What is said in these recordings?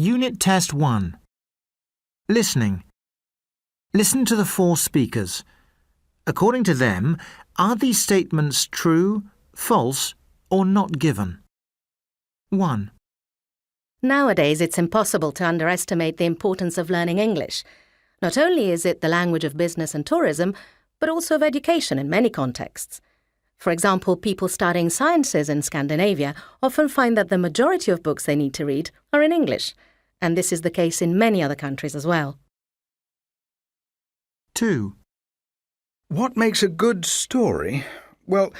Unit Test 1. Listening. Listen to the four speakers. According to them, are these statements true, false, or not given? 1. Nowadays, it's impossible to underestimate the importance of learning English. Not only is it the language of business and tourism, but also of education in many contexts. For example, people studying sciences in Scandinavia often find that the majority of books they need to read are in English, and this is the case in many other countries as well. 2. What makes a good story? Well,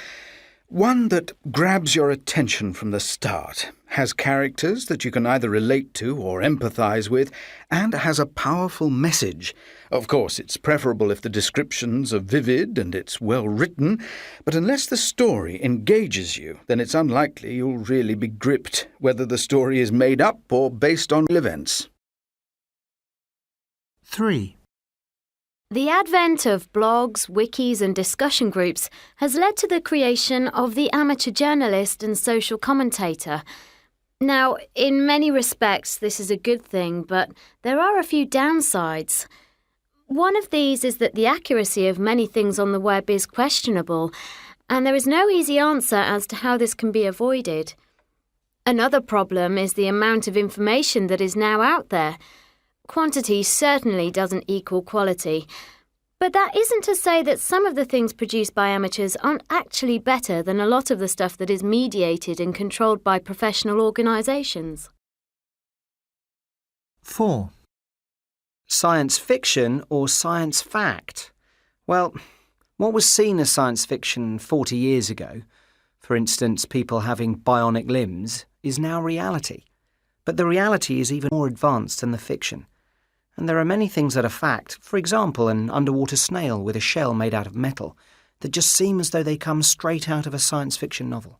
one that grabs your attention from the start, has characters that you can either relate to or empathise with, and has a powerful message. Of course, it's preferable if the descriptions are vivid and it's well written, but unless the story engages you, then it's unlikely you'll really be gripped, whether the story is made up or based on real events. 3. The advent of blogs, wikis and discussion groups has led to the creation of the amateur journalist and social commentator. Now, in many respects, this is a good thing, but there are a few downsides. One of these is that the accuracy of many things on the web is questionable, and there is no easy answer as to how this can be avoided. Another problem is the amount of information that is now out there. Quantity certainly doesn't equal quality, but that isn't to say that some of the things produced by amateurs aren't actually better than a lot of the stuff that is mediated and controlled by professional organisations. 4. Science fiction or science fact? Well, what was seen as science fiction 40 years ago, for instance, people having bionic limbs, is now reality. But the reality is even more advanced than the fiction. And there are many things that are fact, for example, an underwater snail with a shell made out of metal, that just seem as though they come straight out of a science fiction novel.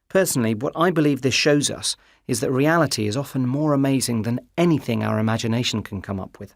Personally, what I believe this shows us is that reality is often more amazing than anything our imagination can come up with.